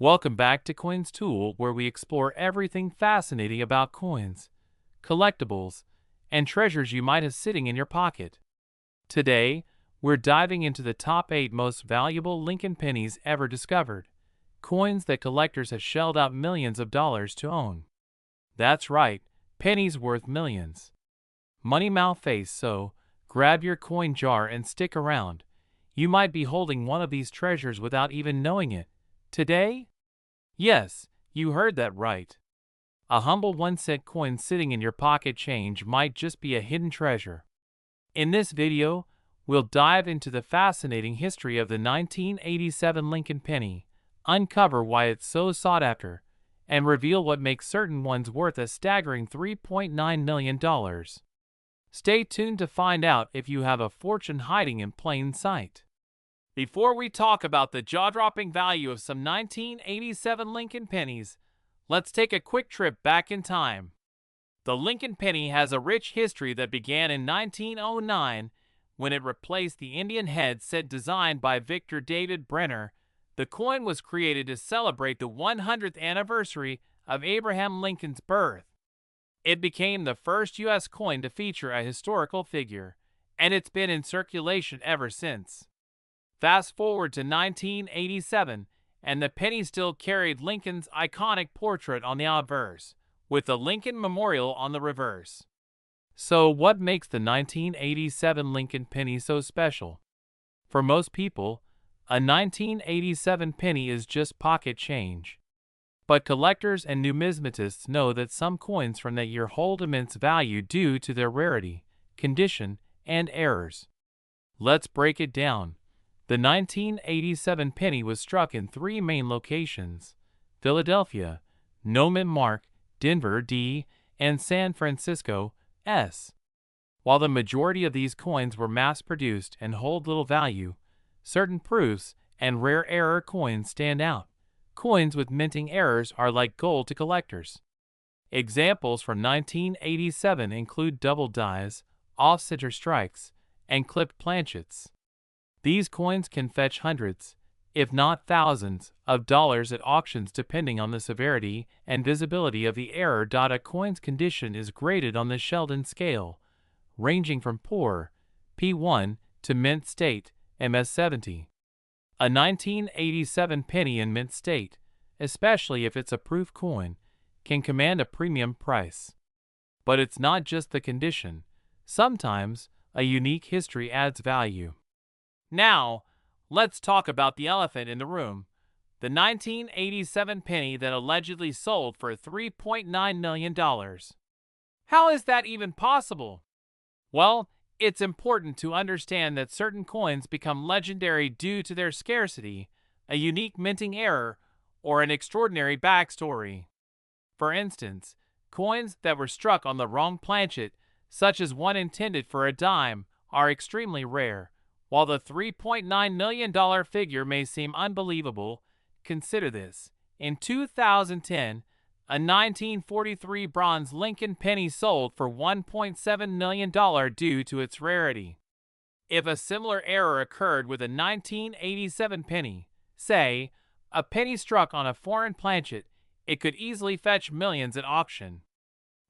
Welcome back to Coins Tool, where we explore everything fascinating about coins, collectibles, and treasures you might have sitting in your pocket. Today, we're diving into the top 8 most valuable Lincoln pennies ever discovered, coins that collectors have shelled out millions of dollars to own. That's right, pennies worth millions. Money mouth face, so grab your coin jar and stick around. You might be holding one of these treasures without even knowing it. Today? Yes, you heard that right. A humble 1-cent coin sitting in your pocket change might just be a hidden treasure. In this video, we'll dive into the fascinating history of the 1987 Lincoln penny, uncover why it's so sought after, and reveal what makes certain ones worth a staggering $3.9 million. Stay tuned to find out if you have a fortune hiding in plain sight. Before we talk about the jaw-dropping value of some 1987 Lincoln pennies, let's take a quick trip back in time. The Lincoln penny has a rich history that began in 1909 when it replaced the Indian head set designed by Victor David Brenner. The coin was created to celebrate the 100th anniversary of Abraham Lincoln's birth. It became the first U.S. coin to feature a historical figure, and it's been in circulation ever since. Fast forward to 1987, and the penny still carried Lincoln's iconic portrait on the obverse, with the Lincoln Memorial on the reverse. So what makes the 1987 Lincoln penny so special? For most people, a 1987 penny is just pocket change. But collectors and numismatists know that some coins from that year hold immense value due to their rarity, condition, and errors. Let's break it down. The 1987 penny was struck in 3 main locations: Philadelphia, Nomen Mark, Denver, D, and San Francisco, S. While the majority of these coins were mass-produced and hold little value, certain proofs and rare error coins stand out. Coins with minting errors are like gold to collectors. Examples from 1987 include double dies, off-center strikes, and clipped planchets. These coins can fetch hundreds, if not thousands, of dollars at auctions depending on the severity and visibility of the error. A coin's condition is graded on the Sheldon scale, ranging from poor, P1, to mint state, MS70. A 1987 penny in mint state, especially if it's a proof coin, can command a premium price. But it's not just the condition. Sometimes, a unique history adds value. Now, let's talk about the elephant in the room, the 1987 penny that allegedly sold for $3.9 million. How is that even possible? Well, it's important to understand that certain coins become legendary due to their scarcity, a unique minting error, or an extraordinary backstory. For instance, coins that were struck on the wrong planchet, such as one intended for a dime, are extremely rare. While the $3.9 million figure may seem unbelievable, consider this. In 2010, a 1943 bronze Lincoln penny sold for $1.7 million due to its rarity. If a similar error occurred with a 1987 penny, say, a penny struck on a foreign planchet, it could easily fetch millions at auction.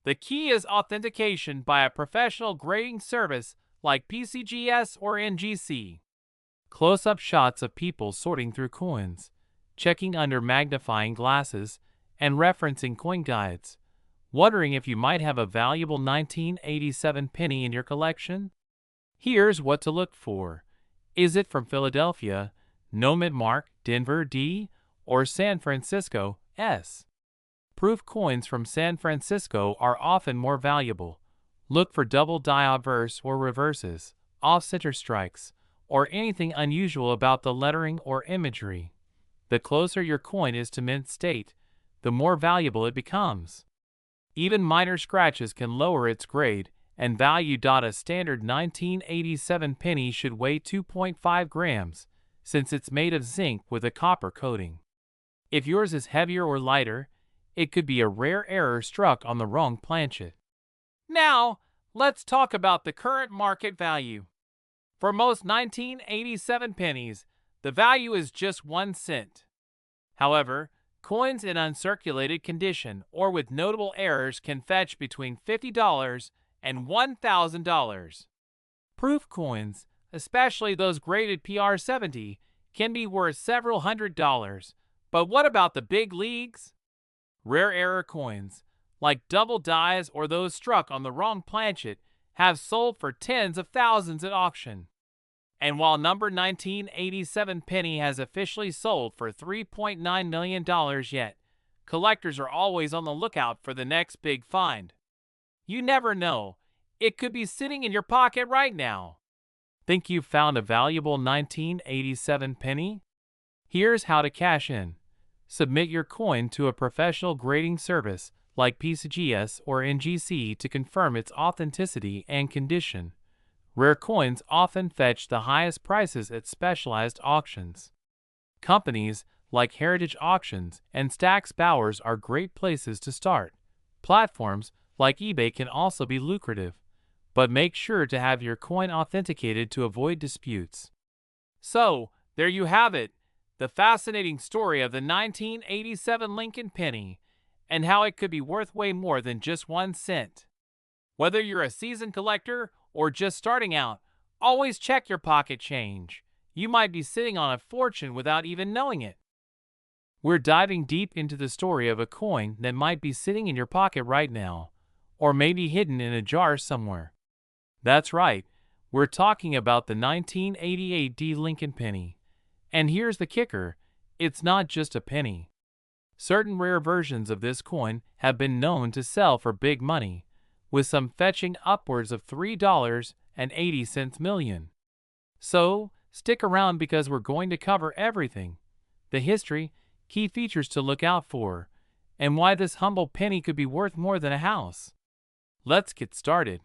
The key is authentication by a professional grading service like PCGS or NGC. Close-up shots of people sorting through coins, checking under magnifying glasses, and referencing coin guides, wondering if you might have a valuable 1987 penny in your collection? Here's what to look for. Is it from Philadelphia, Nomen Mark, Denver, D, or San Francisco, S? Proof coins from San Francisco are often more valuable. Look for double die obverse or reverses, off-center strikes, or anything unusual about the lettering or imagery. The closer your coin is to mint state, the more valuable it becomes. Even minor scratches can lower its grade and value. A standard 1987 penny should weigh 2.5 grams, since it's made of zinc with a copper coating. If yours is heavier or lighter, it could be a rare error struck on the wrong planchet. Now, let's talk about the current market value. For most 1987 pennies, the value is just 1 cent. However, Coins in uncirculated condition or with notable errors can fetch between $50 and $1,000. Proof coins, especially those graded PR70, can be worth several $100s. But what about the big leagues? Rare error coins, like double dies or those struck on the wrong planchet, have sold for tens of thousands at auction. And while number 1987 penny has officially sold for $3.9 million yet, collectors are always on the lookout for the next big find. You never know, it could be sitting in your pocket right now. Think you've found a valuable 1987 penny? Here's how to cash in. Submit your coin to a professional grading service like PCGS or NGC to confirm its authenticity and condition. Rare coins often fetch the highest prices at specialized auctions. Companies like Heritage Auctions and Stack's Bowers are great places to start. Platforms like eBay can also be lucrative, but make sure to have your coin authenticated to avoid disputes. So, there you have it, the fascinating story of the 1987 Lincoln penny, and how it could be worth way more than just 1 cent. Whether you're a seasoned collector or just starting out, always check your pocket change. You might be sitting on a fortune without even knowing it. We're diving deep into the story of a coin that might be sitting in your pocket right now, or maybe hidden in a jar somewhere. That's right, we're talking about the 1988 Lincoln penny. And here's the kicker, it's not just a penny. Certain rare versions of this coin have been known to sell for big money, with some fetching upwards of $3.80 million. So, stick around because we're going to cover everything: the history, key features to look out for, and why this humble penny could be worth more than a house. Let's get started.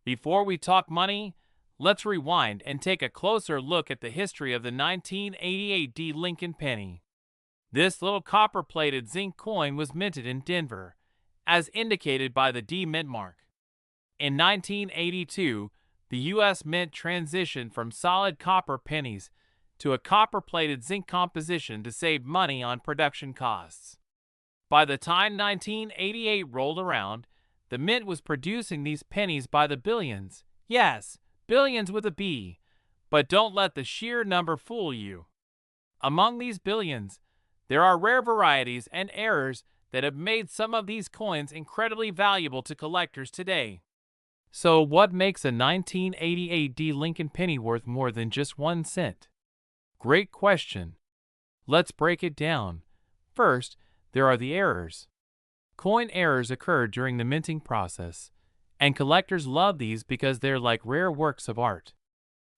Before we talk money, let's rewind and take a closer look at the history of the 1988 Lincoln penny. This little copper-plated zinc coin was minted in Denver, as indicated by the D mint mark. In 1982, the U.S. Mint transitioned from solid copper pennies to a copper-plated zinc composition to save money on production costs. By the time 1988 rolled around, the mint was producing these pennies by the billions. Yes, billions with a B. But don't let the sheer number fool you. Among these billions, there are rare varieties and errors that have made some of these coins incredibly valuable to collectors today. So what makes a 1988 Lincoln penny worth more than just 1 cent? Great question. Let's break it down. First, there are the errors. Coin errors occur during the minting process, and collectors love these because they're like rare works of art.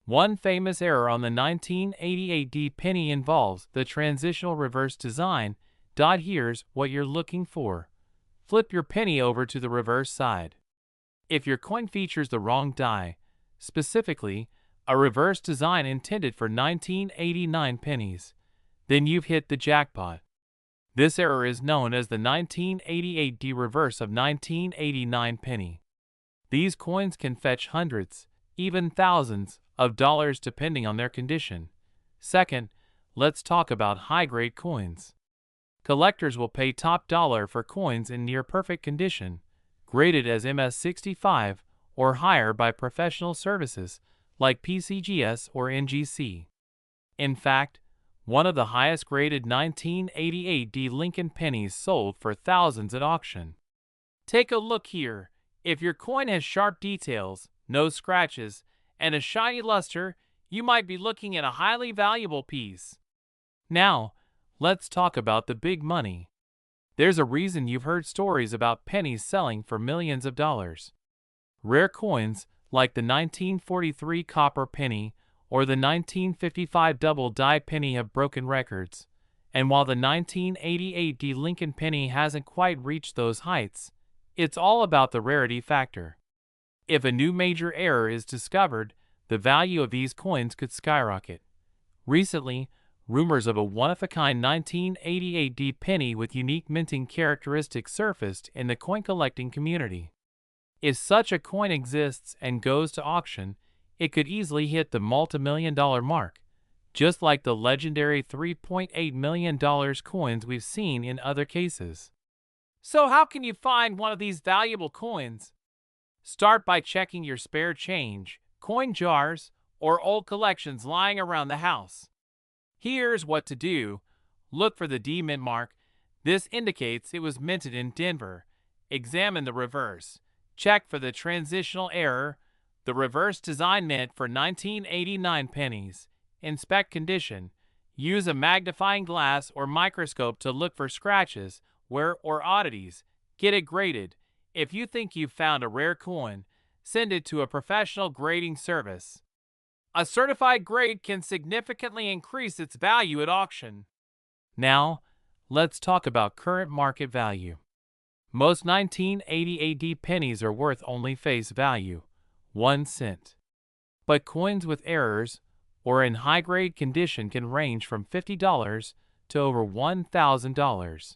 One famous error on the 1988 penny involves the transitional reverse design. Here's what you're looking for. Flip your penny over to the reverse side. If your coin features the wrong die, specifically a reverse design intended for 1989 pennies, then you've hit the jackpot. This error is known as the 1988 reverse of 1989 penny. These coins can fetch hundreds, even thousands, of dollars depending on their condition. Second, let's talk about high-grade coins. Collectors will pay top dollar for coins in near-perfect condition, graded as MS65 or higher by professional services like PCGS or NGC. In fact, one of the highest graded 1988 Lincoln pennies sold for thousands at auction. Take a look here. If your coin has sharp details, no scratches, and a shiny luster, you might be looking at a highly valuable piece. Now, let's talk about the big money. There's a reason you've heard stories about pennies selling for millions of dollars. Rare coins, like the 1943 copper penny or the 1955 double die penny, have broken records. And while the 1988 Lincoln penny hasn't quite reached those heights, it's all about the rarity factor. If a new major error is discovered, the value of these coins could skyrocket. Recently, rumors of a one-of-a-kind 1988 penny with unique minting characteristics surfaced in the coin collecting community. If such a coin exists and goes to auction, it could easily hit the multi-million-dollar mark. just like the legendary $3.8 million coins we've seen in other cases. So how can you find one of these valuable coins? Start by checking your spare change, coin jars, or old collections lying around the house. Here's what to do. Look for the D mint mark. This indicates it was minted in Denver. Examine the reverse. Check for the transitional error, the reverse design mint for 1989 pennies. Inspect condition. Use a magnifying glass or microscope to look for scratches, wear, or oddities. Get it graded. If you think you've found a rare coin, send it to a professional grading service. A certified grade can significantly increase its value at auction. Now, let's talk about current market value. Most 1980 AD pennies are worth only face value, 1 cent. But coins with errors or in high-grade condition can range from $50 to over $1,000.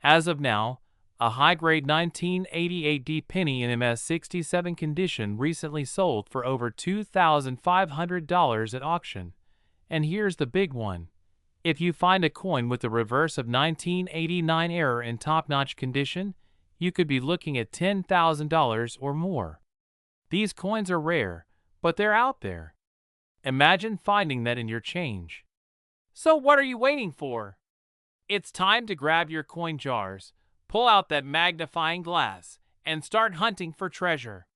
As of now, a high-grade 1980 AD penny in MS-67 condition recently sold for over $2,500 at auction. And here's the big one. If you find a coin with the reverse of 1989 error in top-notch condition, you could be looking at $10,000 or more. These coins are rare, but they're out there. Imagine finding that in your change. So what are you waiting for? It's time to grab your coin jars, pull out that magnifying glass, and start hunting for treasure.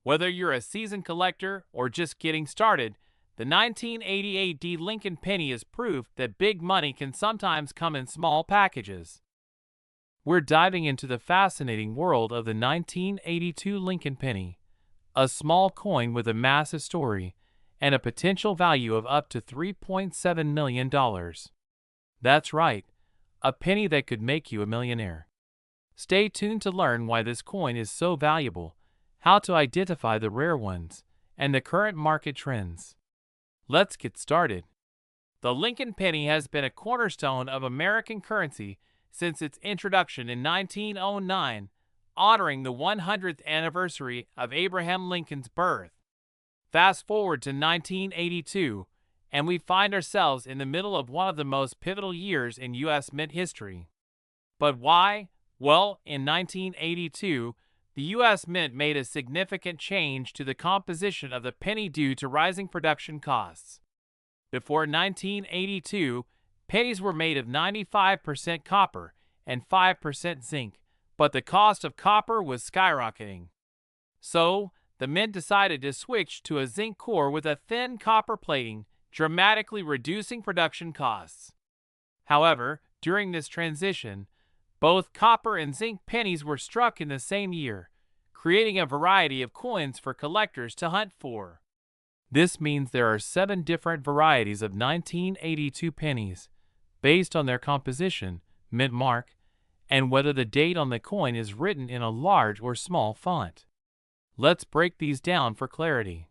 Whether you're a seasoned collector or just getting started, the 1980 AD Lincoln penny is proof that big money can sometimes come in small packages. We're diving into the fascinating world of the 1982 Lincoln penny, a small coin with a massive story and a potential value of up to $3.7 million. That's right, a penny that could make you a millionaire. Stay tuned to learn why this coin is so valuable, how to identify the rare ones, and the current market trends. Let's get started. The Lincoln penny has been a cornerstone of American currency since its introduction in 1909, honoring the 100th anniversary of Abraham Lincoln's birth. Fast forward to 1982, and we find ourselves in the middle of one of the most pivotal years in U.S. mint history. But why? Well, in 1982, the U.S. Mint made a significant change to the composition of the penny due to rising production costs. Before 1982, pennies were made of 95% copper and 5% zinc, but the cost of copper was skyrocketing. So, the mint decided to switch to a zinc core with a thin copper plating, dramatically reducing production costs. However, during this transition, both copper and zinc pennies were struck in the same year, creating a variety of coins for collectors to hunt for. This means there are 7 different varieties of 1982 pennies, based on their composition, mint mark, and whether the date on the coin is written in a large or small font. Let's break these down for clarity.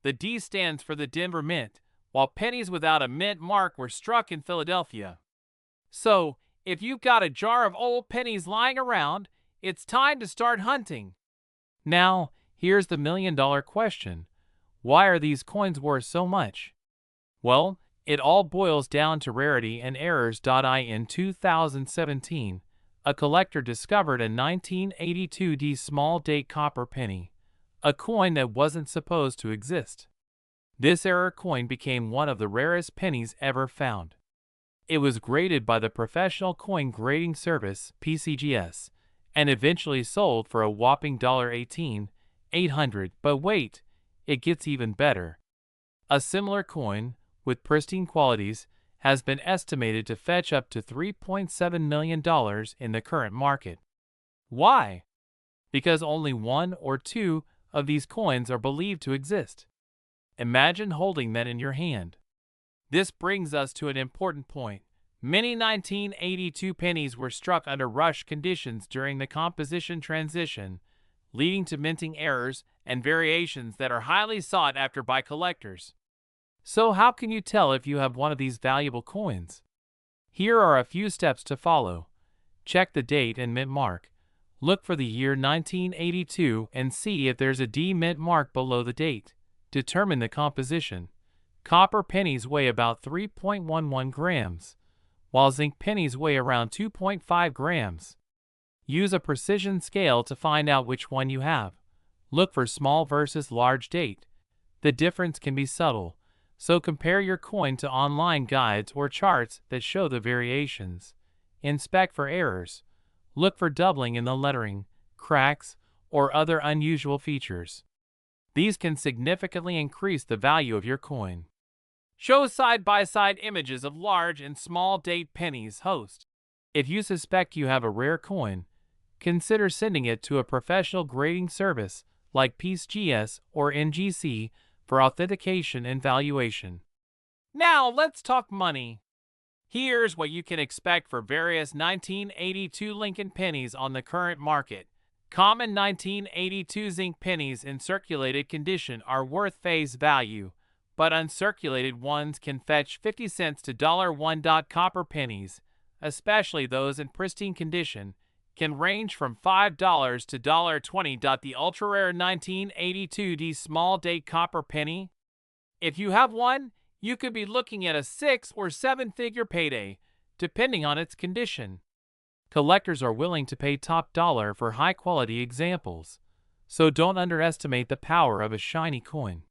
The D stands for the Denver Mint, while pennies without a mint mark were struck in Philadelphia. So, if you've got a jar of old pennies lying around, it's time to start hunting. Now, here's the million-dollar question. Why are these coins worth so much? Well, it all boils down to rarity and errors. In 2017, a collector discovered a 1982 D small date copper penny, a coin that wasn't supposed to exist. This error coin became one of the rarest pennies ever found. It was graded by the Professional Coin Grading Service (PCGS) and eventually sold for a whopping $18,800. But wait, it gets even better. A similar coin, with pristine qualities, has been estimated to fetch up to $3.7 million in the current market. Why? Because only 1 or 2 of these coins are believed to exist. Imagine holding that in your hand. This brings us to an important point. Many 1982 pennies were struck under rush conditions during the composition transition, leading to minting errors and variations that are highly sought after by collectors. So how can you tell if you have one of these valuable coins? Here are a few steps to follow. Check the date and mint mark. Look for the year 1982 and see if there's a D mint mark below the date. Determine the composition. Copper pennies weigh about 3.11 grams, while zinc pennies weigh around 2.5 grams. Use a precision scale to find out which one you have. Look for small versus large date. The difference can be subtle, so compare your coin to online guides or charts that show the variations. Inspect for errors. Look for doubling in the lettering, cracks, or other unusual features. These can significantly increase the value of your coin. Show side-by-side images of large and small date pennies host. If you suspect you have a rare coin, consider sending it to a professional grading service like PCGS or NGC for authentication and valuation. Now let's talk money. Here's what you can expect for various 1982 Lincoln pennies on the current market. Common 1982 zinc pennies in circulated condition are worth face value, but uncirculated ones can fetch 50 cents to $1. Copper pennies, especially those in pristine condition, can range from $5 to $20. The ultra-rare 1982D small date copper penny? If you have one, you could be looking at a 6- or 7-figure payday, depending on its condition. Collectors are willing to pay top dollar for high-quality examples, so don't underestimate the power of a shiny coin.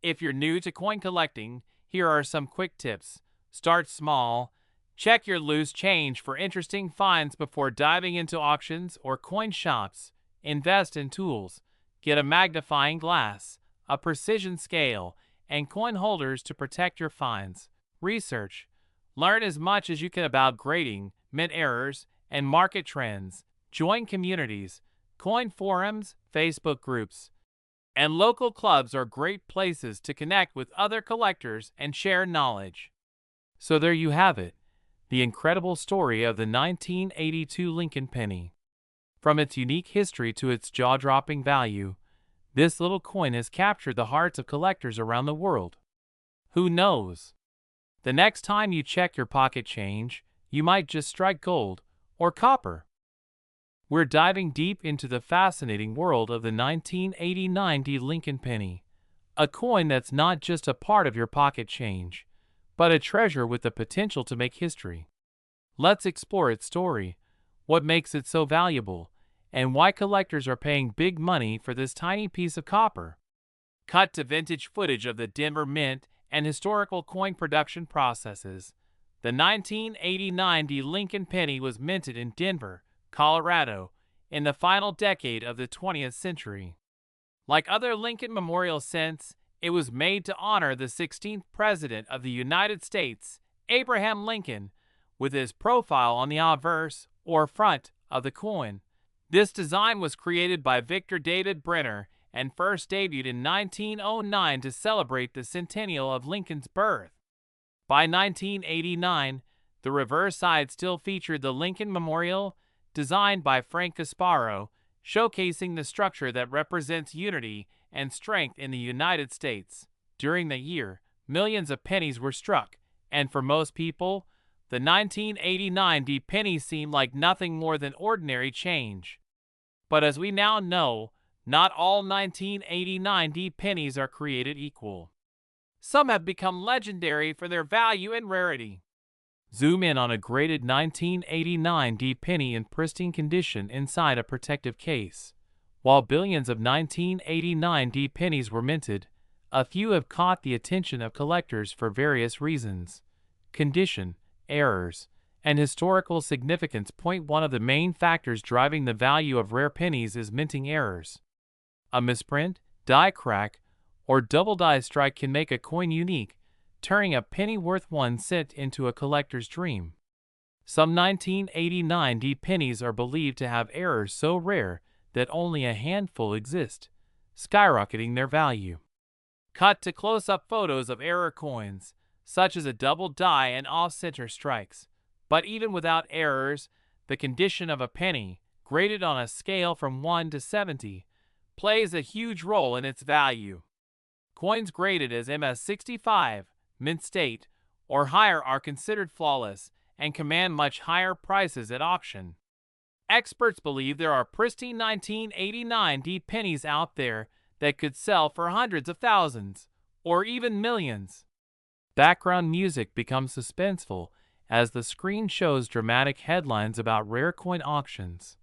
If you're new to coin collecting, here are some quick tips. Start small. Check your loose change for interesting finds before diving into auctions or coin shops. Invest in tools. Get a magnifying glass, a precision scale, and coin holders to protect your finds. Research. Learn as much as you can about grading, mint errors, and market trends. Join communities, coin forums, Facebook groups, and local clubs are great places to connect with other collectors and share knowledge. So there you have it, the incredible story of the 1982 Lincoln penny. From its unique history to its jaw-dropping value, this little coin has captured the hearts of collectors around the world. Who knows? The next time you check your pocket change, you might just strike gold or copper. We're diving deep into the fascinating world of the 1989 Lincoln penny, a coin that's not just a part of your pocket change, but a treasure with the potential to make history. Let's explore its story, what makes it so valuable, and why collectors are paying big money for this tiny piece of copper. Cut to vintage footage of the Denver Mint and historical coin production processes. The 1989 Lincoln penny was minted in Denver, Colorado, in the final decade of the 20th century. Like other Lincoln memorial cents, it was made to honor the 16th President of the United States, Abraham Lincoln, with his profile on the obverse, or front, of the coin. This design was created by Victor David Brenner and first debuted in 1909 to celebrate the centennial of Lincoln's birth. By 1989, the reverse side still featured the Lincoln Memorial, designed by Frank Casparo, showcasing the structure that represents unity and strength in the United States. During the year, millions of pennies were struck, and for most people, the 1989 penny seemed like nothing more than ordinary change. But as we now know, not all 1989 pennies are created equal. Some have become legendary for their value and rarity. Zoom in on a graded 1989 penny in pristine condition inside a protective case. While billions of 1989 pennies were minted, a few have caught the attention of collectors for various reasons. Condition, errors, and historical significance point. One of the main factors driving the value of rare pennies is minting errors. A misprint, die crack, or double die strike can make a coin unique, turning a penny worth 1 cent into a collector's dream. Some 1989 pennies are believed to have errors so rare that only a handful exist, skyrocketing their value. Cut to close-up photos of error coins, such as a double die and off-center strikes. But even without errors, the condition of a penny, graded on a scale from 1 to 70, plays a huge role in its value. Coins graded as MS-65, mint state, or higher are considered flawless and command much higher prices at auction. Experts believe there are pristine 1989 pennies out there that could sell for hundreds of thousands, or even millions. Background music becomes suspenseful as the screen shows dramatic headlines about rare coin auctions.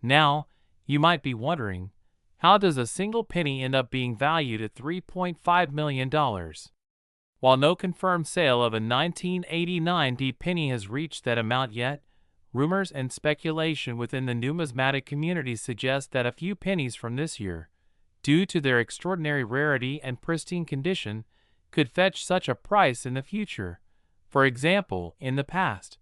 Now, you might be wondering, how does a single penny end up being valued at $3.5 million? While no confirmed sale of a 1989 penny has reached that amount yet, rumors and speculation within the numismatic community suggest that a few pennies from this year, due to their extraordinary rarity and pristine condition, could fetch such a price in the future. For example, in the past,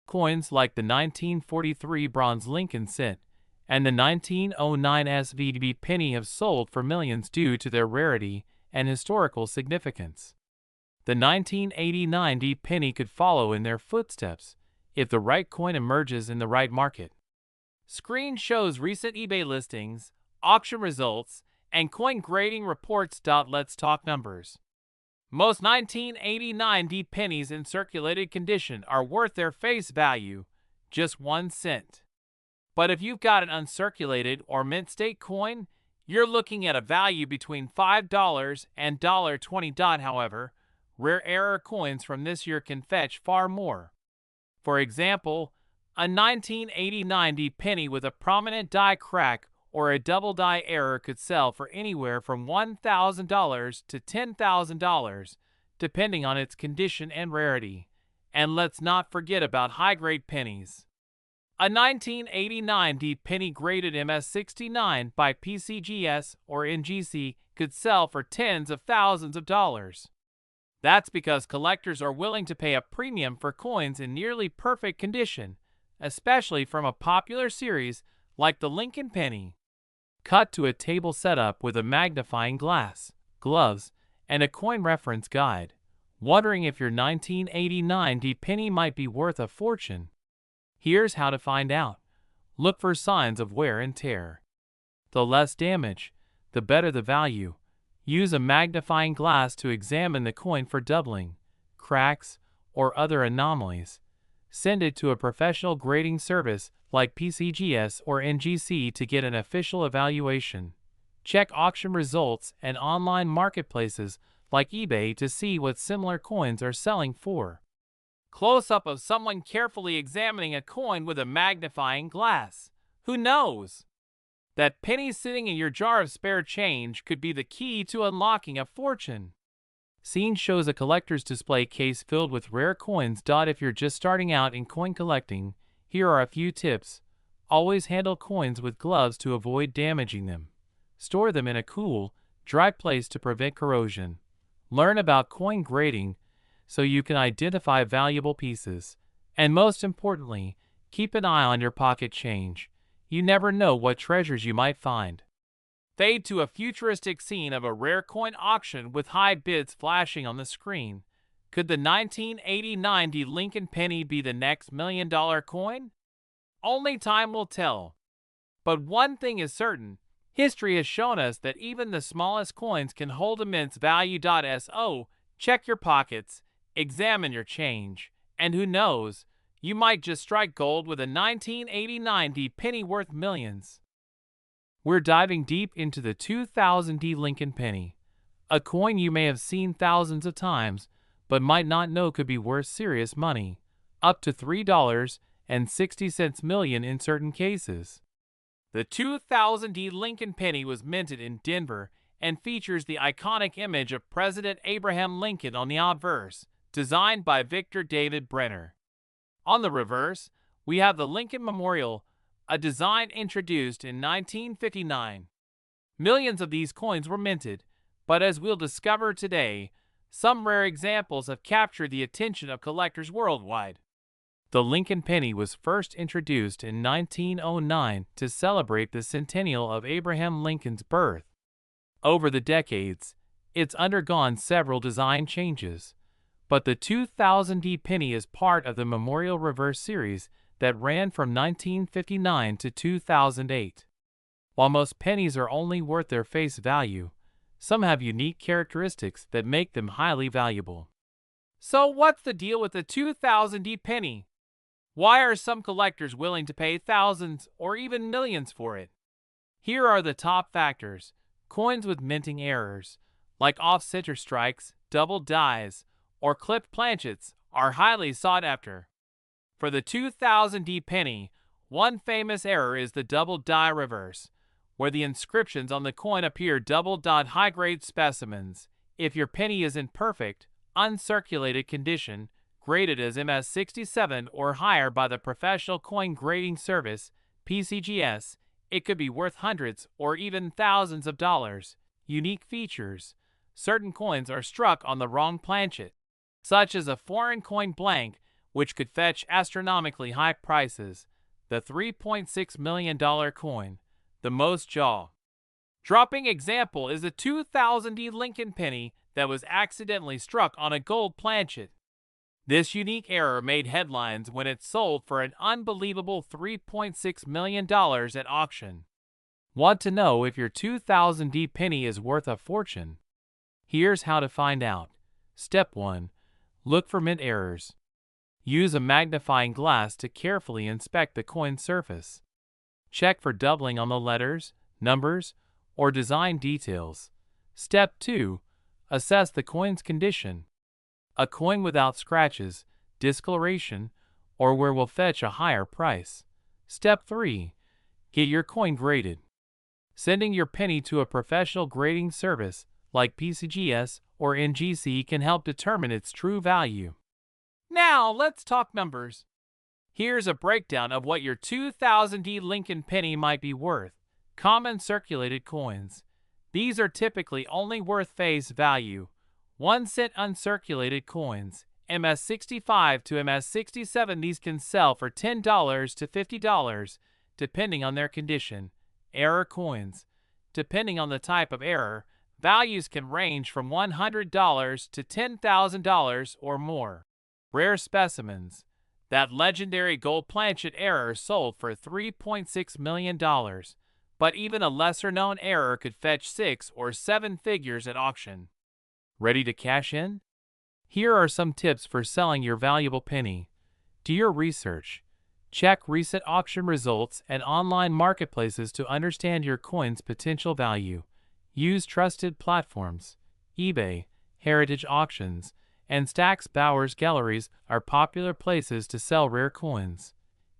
coins like the 1943 bronze Lincoln cent and the 1909 SVB penny have sold for millions due to their rarity and historical significance. The 1989 penny could follow in their footsteps if the right coin emerges in the right market. Screen shows recent eBay listings, auction results, and coin grading reports. Let's talk numbers. Most 1989 pennies in circulated condition are worth their face value, just 1 cent. But if you've got an uncirculated or mint state coin, you're looking at a value between $5 and $20. However, rare error coins from this year can fetch far more. For example, a 1989 penny with a prominent die crack or a double die error could sell for anywhere from $1,000 to $10,000, depending on its condition and rarity. And let's not forget about high-grade pennies. A 1989 penny graded MS69 by PCGS or NGC could sell for tens of thousands of dollars. That's because collectors are willing to pay a premium for coins in nearly perfect condition, especially from a popular series like the Lincoln penny. Cut to a table setup with a magnifying glass, gloves, and a coin reference guide. Wondering if your 1989 penny might be worth a fortune? Here's how to find out. Look for signs of wear and tear. The less damage, the better the value. Use a magnifying glass to examine the coin for doubling, cracks, or other anomalies. Send it to a professional grading service like PCGS or NGC to get an official evaluation. Check auction results and online marketplaces like eBay to see what similar coins are selling for. Close-up of someone carefully examining a coin with a magnifying glass. Who knows? That penny sitting in your jar of spare change could be the key to unlocking a fortune. Scene shows a collector's display case filled with rare coins. If you're just starting out in coin collecting, here are a few tips. Always handle coins with gloves to avoid damaging them. Store them in a cool, dry place to prevent corrosion. Learn about coin grading so you can identify valuable pieces. And most importantly, keep an eye on your pocket change. You never know what treasures you might find. Fade to a futuristic scene of a rare coin auction with high bids flashing on the screen. Could the 1989 Lincoln penny be the next $1 million coin? Only time will tell. But one thing is certain, history has shown us that even the smallest coins can hold immense value. So, check your pockets, examine your change, and who knows, you might just strike gold with a 1989 penny worth millions. We're diving deep into the 2000 Lincoln penny, a coin you may have seen thousands of times, but might not know could be worth serious money, up to $3.60 million in certain cases. The 2000 Lincoln penny was minted in Denver and features the iconic image of President Abraham Lincoln on the obverse, designed by Victor David Brenner. On the reverse, we have the Lincoln Memorial, a design introduced in 1959. Millions of these coins were minted, but as we'll discover today, some rare examples have captured the attention of collectors worldwide. The Lincoln penny was first introduced in 1909 to celebrate the centennial of Abraham Lincoln's birth. Over the decades, it's undergone several design changes, but the 2000 penny is part of the Memorial Reverse series that ran from 1959 to 2008. While most pennies are only worth their face value, some have unique characteristics that make them highly valuable. So what's the deal with the 2000 penny? Why are some collectors willing to pay thousands or even millions for it? Here are the top factors. Coins with minting errors, like off-center strikes, double dies, or clipped planchets are highly sought after. For the 2000D penny, one famous error is the double die reverse, where the inscriptions on the coin appear double-dot high-grade specimens. If your penny is in perfect, uncirculated condition, graded as MS67 or higher by the Professional Coin Grading Service, PCGS, it could be worth hundreds or even thousands of dollars. Unique features. Certain coins are struck on the wrong planchet, such as a foreign coin blank, which could fetch astronomically high prices. The $3.6 million coin, the most jaw-dropping example, is a 2000D Lincoln penny that was accidentally struck on a gold planchet. This unique error made headlines when it sold for an unbelievable $3.6 million at auction. Want to know if your 2000D penny is worth a fortune? Here's how to find out. Step 1. Look for mint errors. Use a magnifying glass to carefully inspect the coin surface. Check for doubling on the letters, numbers, or design details. Step 2. Assess the coin's condition. A coin without scratches, discoloration, or wear will fetch a higher price. Step 3. Get your coin graded. Sending your penny to a professional grading service like PCGS or NGC can help determine its true value. Now, let's talk numbers. Here's a breakdown of what your 2000D Lincoln penny might be worth. Common circulated coins. These are typically only worth face value. 1 cent uncirculated coins, MS65 to MS67. These can sell for $10 to $50, depending on their condition. Error coins. Depending on the type of error, values can range from $100 to $10,000 or more. Rare specimens. That legendary gold planchet error sold for $3.6 million, but even a lesser-known error could fetch 6 or 7 figures at auction. Ready to cash in? Here are some tips for selling your valuable penny. Do your research. Check recent auction results and online marketplaces to understand your coin's potential value. Use trusted platforms. eBay, Heritage Auctions, and Stack's Bowers Galleries are popular places to sell rare coins.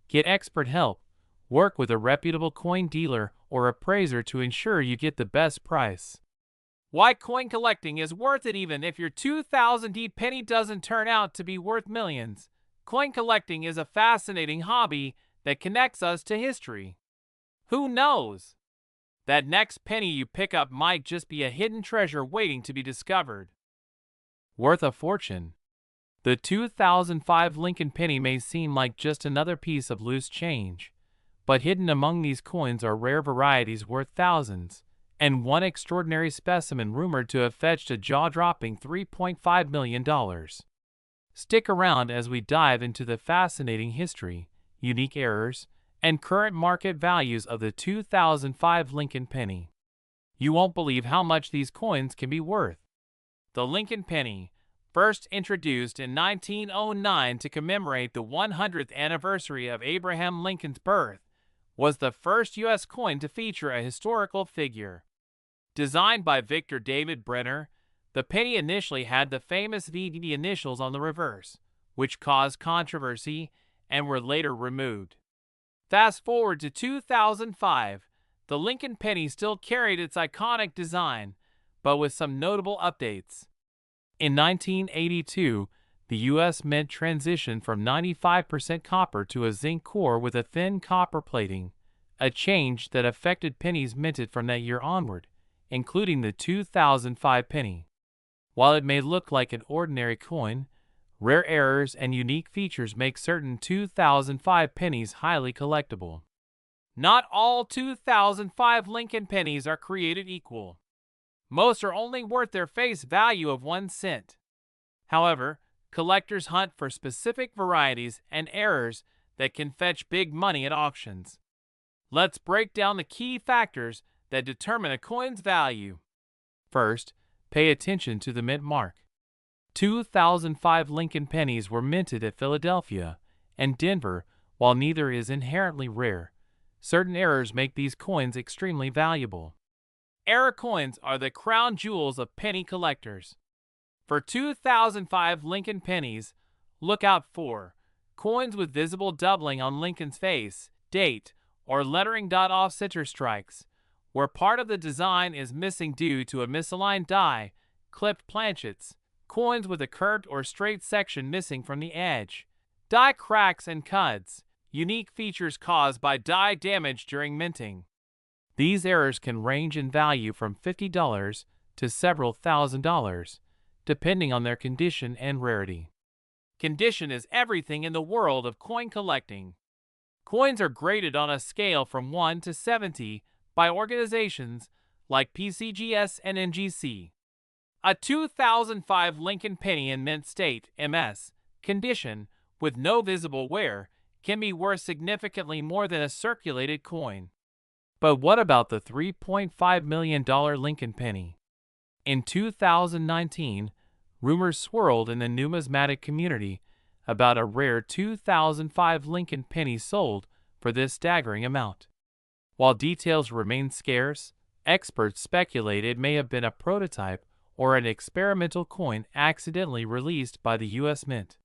Get expert help. Work with a reputable coin dealer or appraiser to ensure you get the best price. Why coin collecting is worth it even if your 2000D penny doesn't turn out to be worth millions. Coin collecting is a fascinating hobby that connects us to history. Who knows? That next penny you pick up might just be a hidden treasure waiting to be discovered. Worth a fortune. The 2005 Lincoln penny may seem like just another piece of loose change, but hidden among these coins are rare varieties worth thousands, and one extraordinary specimen rumored to have fetched a jaw-dropping $3.5 million. Stick around as we dive into the fascinating history, unique errors, and current market values of the 2005 Lincoln penny. You won't believe how much these coins can be worth. The Lincoln penny, first introduced in 1909 to commemorate the 100th anniversary of Abraham Lincoln's birth, was the first U.S. coin to feature a historical figure. Designed by Victor David Brenner, the penny initially had the famous VD initials on the reverse, which caused controversy and were later removed. Fast forward to 2005, the Lincoln penny still carried its iconic design, but with some notable updates. In 1982, the U.S. Mint transitioned from 95% copper to a zinc core with a thin copper plating, a change that affected pennies minted from that year onward, including the 2005 penny. While it may look like an ordinary coin, rare errors and unique features make certain 2005 pennies highly collectible. Not all 2005 Lincoln pennies are created equal. Most are only worth their face value of 1 cent. However, collectors hunt for specific varieties and errors that can fetch big money at auctions. Let's break down the key factors that determine a coin's value. First, pay attention to the mint mark. 2005 Lincoln pennies were minted at Philadelphia and Denver. While neither is inherently rare, certain errors make these coins extremely valuable. Error coins are the crown jewels of penny collectors. For 2005 Lincoln pennies, look out for coins with visible doubling on Lincoln's face, date, or lettering. Off-center strikes, where part of the design is missing due to a misaligned die, clipped planchets, coins with a curved or straight section missing from the edge, die cracks and cuts, unique features caused by die damage during minting. These errors can range in value from $50 to several $1,000s, depending on their condition and rarity. Condition is everything in the world of coin collecting. Coins are graded on a scale from 1 to 70 by organizations like PCGS and NGC. A 2005 Lincoln penny in mint state (MS) condition with no visible wear can be worth significantly more than a circulated coin. But what about the $3.5 million Lincoln penny? In 2019, rumors swirled in the numismatic community about a rare 2005 Lincoln penny sold for this staggering amount. While details remain scarce, experts speculate it may have been a prototype or an experimental coin accidentally released by the U.S. Mint.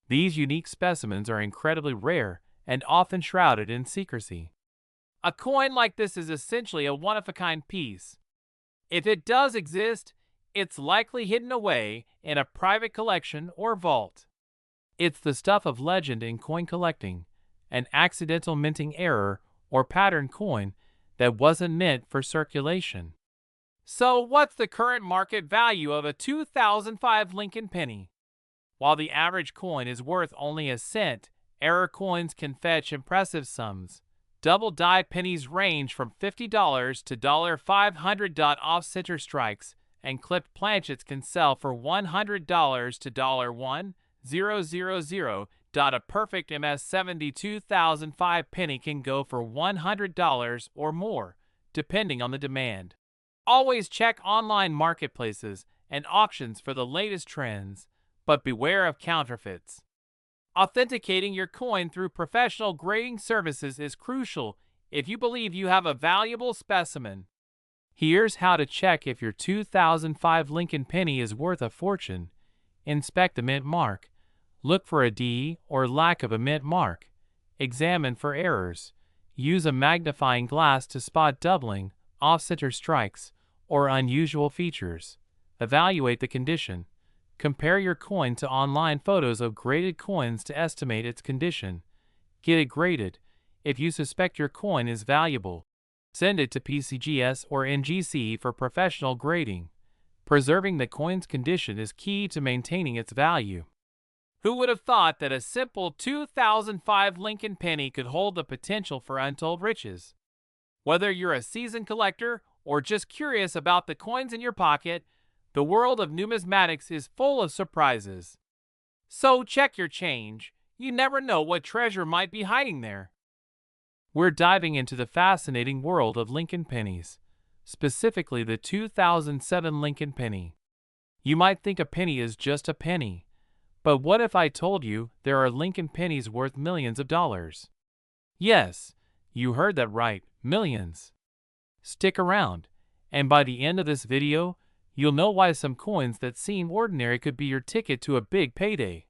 These unique specimens are incredibly rare and often shrouded in secrecy. A coin like this is essentially a one-of-a-kind piece. If it does exist, it's likely hidden away in a private collection or vault. It's the stuff of legend in coin collecting, an accidental minting error or pattern coin that wasn't meant for circulation. So what's the current market value of a 2005 Lincoln penny? While the average coin is worth only a cent, error coins can fetch impressive sums. Double die pennies range from $50 to $500. Off-center strikes and clipped planchets can sell for $100 to $1,000. A perfect MS-70 2005 penny can go for $100 or more, depending on the demand. Always check online marketplaces and auctions for the latest trends, but beware of counterfeits. Authenticating your coin through professional grading services is crucial if you believe you have a valuable specimen. Here's how to check if your 2005 Lincoln penny is worth a fortune. Inspect the mint mark. Look for a D or lack of a mint mark. Examine for errors. Use a magnifying glass to spot doubling, off-center strikes, or unusual features. Evaluate the condition. Compare your coin to online photos of graded coins to estimate its condition. Get it graded. If you suspect your coin is valuable, send it to PCGS or NGC for professional grading. Preserving the coin's condition is key to maintaining its value. Who would have thought that a simple 2005 Lincoln penny could hold the potential for untold riches? Whether you're a seasoned collector or just curious about the coins in your pocket, the world of numismatics is full of surprises. So check your change. You never know what treasure might be hiding there. We're diving into the fascinating world of Lincoln pennies, specifically the 2007 Lincoln penny. You might think a penny is just a penny, but what if I told you there are Lincoln pennies worth millions of dollars? Yes, you heard that right, millions. Stick around, and by the end of this video, you'll know why some coins that seem ordinary could be your ticket to a big payday.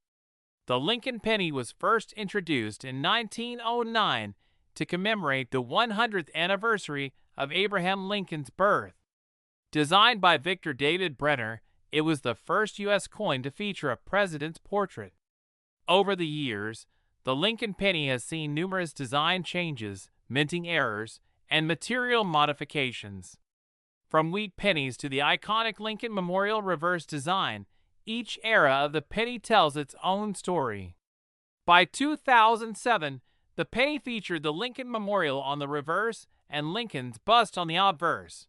The Lincoln penny was first introduced in 1909 to commemorate the 100th anniversary of Abraham Lincoln's birth. Designed by Victor David Brenner, it was the first U.S. coin to feature a president's portrait. Over the years, the Lincoln penny has seen numerous design changes, minting errors, and material modifications. From wheat pennies to the iconic Lincoln Memorial reverse design, each era of the penny tells its own story. By 2007, the penny featured the Lincoln Memorial on the reverse and Lincoln's bust on the obverse.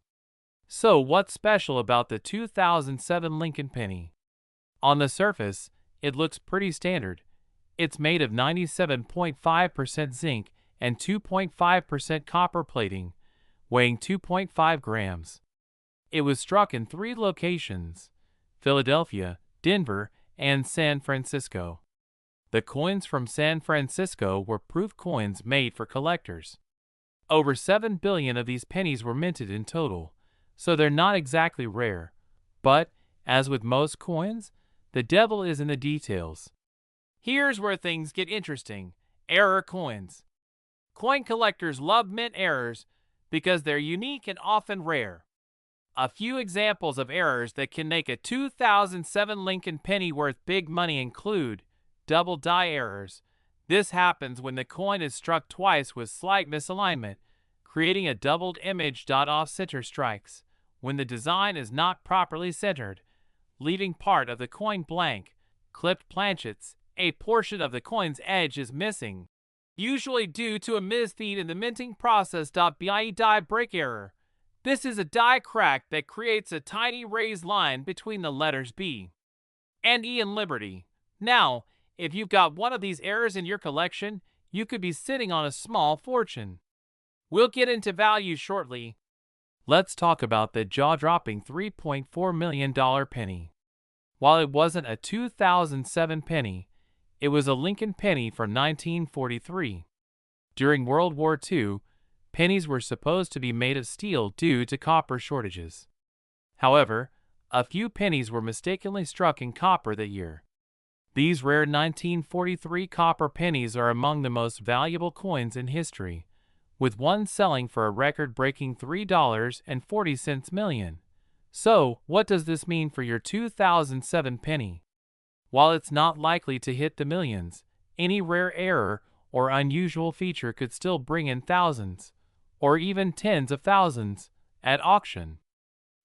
So what's special about the 2007 Lincoln penny? On the surface, it looks pretty standard. It's made of 97.5% zinc and 2.5% copper plating, weighing 2.5 grams. It was struck in 3 locations: Philadelphia, Denver, and San Francisco. The coins from San Francisco were proof coins made for collectors. Over 7 billion of these pennies were minted in total, so they're not exactly rare. But, As with most coins, the devil is in the details. Here's where things get interesting. Error coins. Coin collectors love mint errors because they're unique and often rare. A few examples of errors that can make a 2007 Lincoln penny worth big money include double die errors. This happens when the coin is struck twice with slight misalignment, creating a doubled image. Off-center strikes, when the design is not properly centered, leaving part of the coin blank. Clipped planchets, a portion of the coin's edge is missing, usually due to a misfeed in the minting process. Die break error. This is a die crack that creates a tiny raised line between the letters B and E in Liberty. Now, if you've got one of these errors in your collection, you could be sitting on a small fortune. We'll get into value shortly. Let's talk about the jaw-dropping $3.4 million penny. While it wasn't a 2007 penny, it was a Lincoln penny from 1943. During World War II, pennies were supposed to be made of steel due to copper shortages. However, a few pennies were mistakenly struck in copper that year. These rare 1943 copper pennies are among the most valuable coins in history, with one selling for a record-breaking $3.40 million. So, what does this mean for your 2007 penny? While it's not likely to hit the millions, any rare error or unusual feature could still bring in thousands, or even tens of thousands, at auction.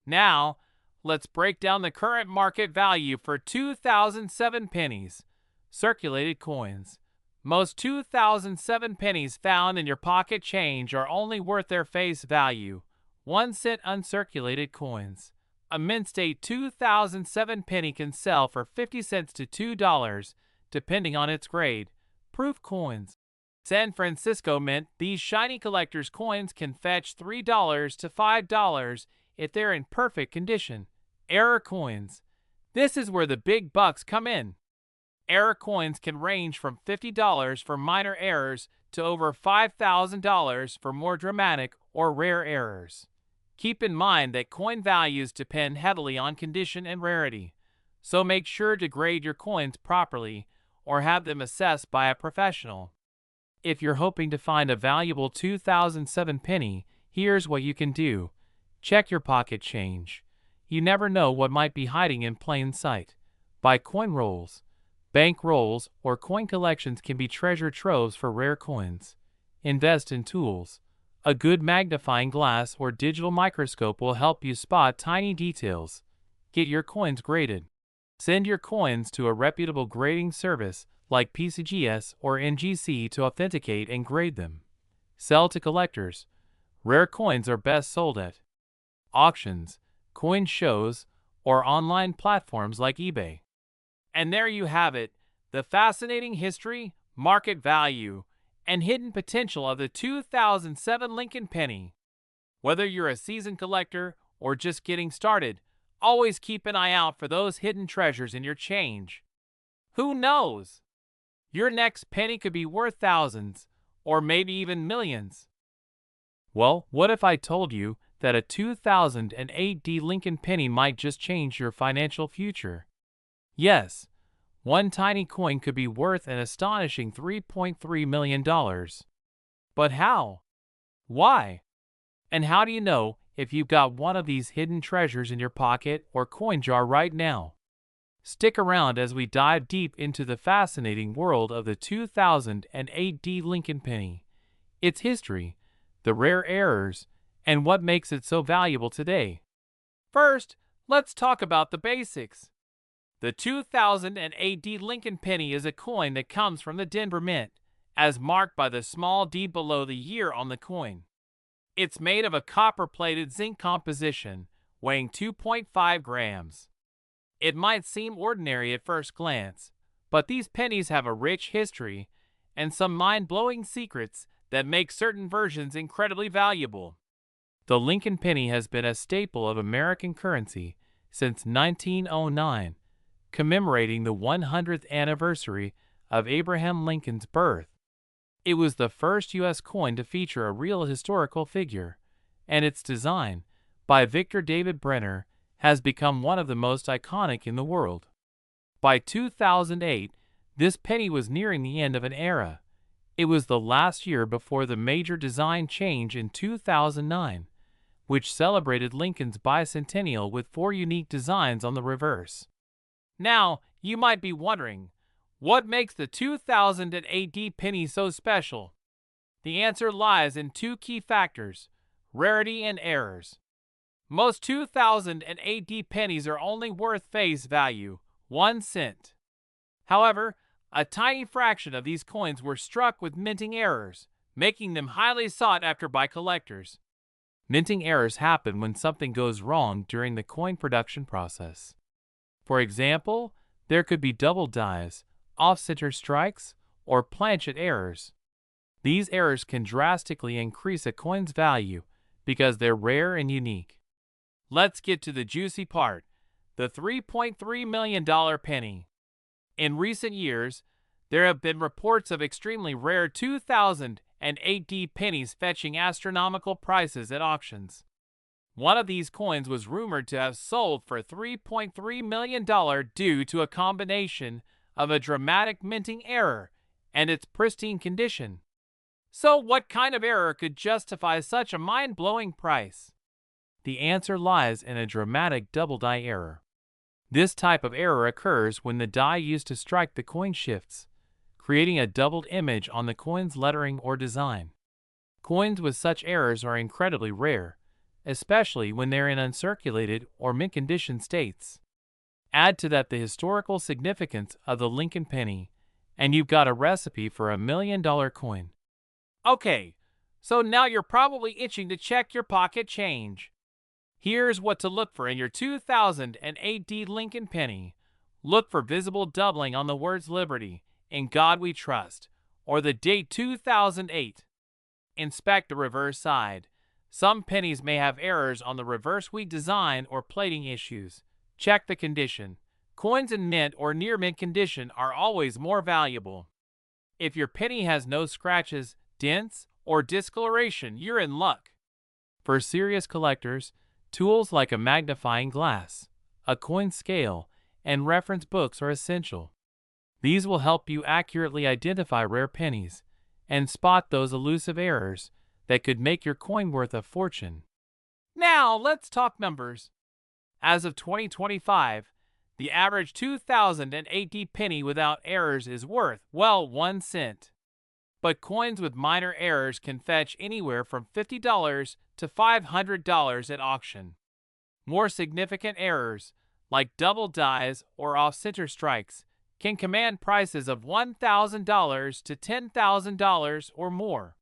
Now, let's break down the current market value for 2007 pennies. Circulated coins. Most 2007 pennies found in your pocket change are only worth their face value, 1 cent. Uncirculated coins. A mint state 2007 penny can sell for 50 cents to $2, depending on its grade. Proof coins. San Francisco Mint. These shiny collector's coins can fetch $3 to $5 if they're in perfect condition. Error coins. This is where the big bucks come in. Error coins can range from $50 for minor errors to over $5,000 for more dramatic or rare errors. Keep in mind that coin values depend heavily on condition and rarity, so make sure to grade your coins properly or have them assessed by a professional. If you're hoping to find a valuable 2007 penny, here's what you can do. Check your pocket change. You never know what might be hiding in plain sight. Buy coin rolls. Bank rolls or coin collections can be treasure troves for rare coins. Invest in tools. A good magnifying glass or digital microscope will help you spot tiny details. Get your coins graded. Send your coins to a reputable grading service like PCGS or NGC to authenticate and grade them. Sell to collectors. Rare coins are best sold at auctions, coin shows, or online platforms like eBay. And there you have it, the fascinating history, market value, and hidden potential of the 2007 Lincoln penny. Whether you're a seasoned collector or just getting started, always keep an eye out for those hidden treasures in your change. Who knows? Your next penny could be worth thousands, or maybe even millions. Well, what if I told you that a 2008 Lincoln penny might just change your financial future? Yes, one tiny coin could be worth an astonishing $3.3 million. But how? Why? And how do you know if you've got one of these hidden treasures in your pocket or coin jar right now? Stick around as we dive deep into the fascinating world of the 2008 Lincoln penny, its history, the rare errors, and what makes it so valuable today. First, let's talk about the basics. The 2008 Lincoln penny is a coin that comes from the Denver Mint, as marked by the small d below the year on the coin. It's made of a copper-plated zinc composition, weighing 2.5 grams. It might seem ordinary at first glance, but these pennies have a rich history and some mind-blowing secrets that make certain versions incredibly valuable. The Lincoln penny has been a staple of American currency since 1909, commemorating the 100th anniversary of Abraham Lincoln's birth. It was the first U.S. coin to feature a real historical figure, and its design, by Victor David Brenner, has become one of the most iconic in the world. By 2008, this penny was nearing the end of an era. It was the last year before the major design change in 2009, which celebrated Lincoln's bicentennial with 4 unique designs on the reverse. Now, you might be wondering, what makes the 2008 penny so special? The answer lies in 2 key factors: rarity and errors. Most 2008 pennies are only worth face value, 1 cent. However, a tiny fraction of these coins were struck with minting errors, making them highly sought after by collectors. Minting errors happen when something goes wrong during the coin production process. For example, there could be double dies, off-center strikes, or planchet errors. These errors can drastically increase a coin's value because they're rare and unique. Let's get to the juicy part, the $3.3 million penny. In recent years, there have been reports of extremely rare 2008 pennies fetching astronomical prices at auctions. One of these coins was rumored to have sold for $3.3 million due to a combination of a dramatic minting error and its pristine condition. So what kind of error could justify such a mind-blowing price? The answer lies in a dramatic double die error. This type of error occurs when the die used to strike the coin shifts, creating a doubled image on the coin's lettering or design. Coins with such errors are incredibly rare, especially when they're in uncirculated or mint condition states. Add to that the historical significance of the Lincoln penny, and you've got a recipe for $1 million coin. Okay, so now you're probably itching to check your pocket change. Here's what to look for in your 2008 Lincoln penny. Look for visible doubling on the words Liberty, In God We Trust, or the date 2008. Inspect the reverse side. Some pennies may have errors on the reverse weak design or plating issues. Check the condition. Coins in mint or near mint condition are always more valuable. If your penny has no scratches, dents, or discoloration, you're in luck. For serious collectors, tools like a magnifying glass, a coin scale, and reference books are essential. These will help you accurately identify rare pennies and spot those elusive errors that could make your coin worth a fortune. Now, let's talk numbers. As of 2025, the average 2008 penny without errors is worth, well, 1 cent. But coins with minor errors can fetch anywhere from $50 to $500 at auction. More significant errors, like double dies or off-center strikes, can command prices of $1,000 to $10,000 or more.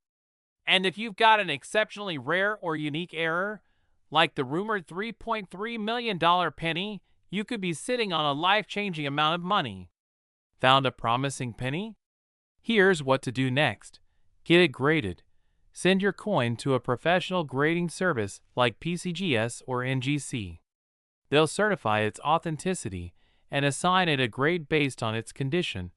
And if you've got an exceptionally rare or unique error, like the rumored $3.3 million penny, you could be sitting on a life-changing amount of money. Found a promising penny? Here's what to do next. Get it graded. Send your coin to a professional grading service like PCGS or NGC. They'll certify its authenticity and assign it a grade based on its condition.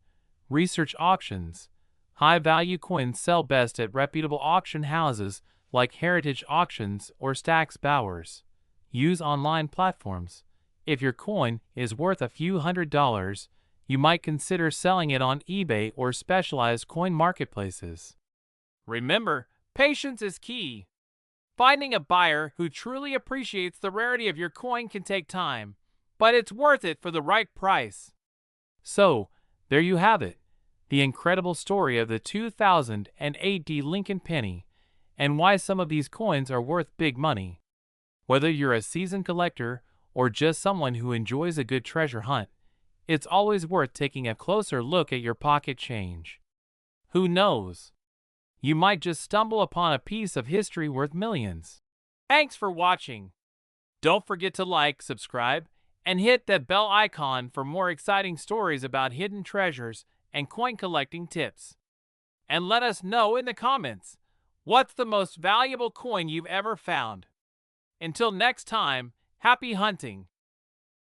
Research auctions. High-value coins sell best at reputable auction houses like Heritage Auctions or Stax Bowers. Use online platforms. If your coin is worth a few $100s, you might consider selling it on eBay or specialized coin marketplaces. Remember, patience is key. Finding a buyer who truly appreciates the rarity of your coin can take time, but it's worth it for the right price. So, there you have it, the incredible story of the 2008 Lincoln penny, and why some of these coins are worth big money. Whether you're a seasoned collector or just someone who enjoys a good treasure hunt, it's always worth taking a closer look at your pocket change. Who knows? You might just stumble upon a piece of history worth millions. Thanks for watching. Don't forget to like, subscribe, and hit that bell icon for more exciting stories about hidden treasures and coin collecting tips. And let us know in the comments, what's the most valuable coin you've ever found? Until next time, happy hunting!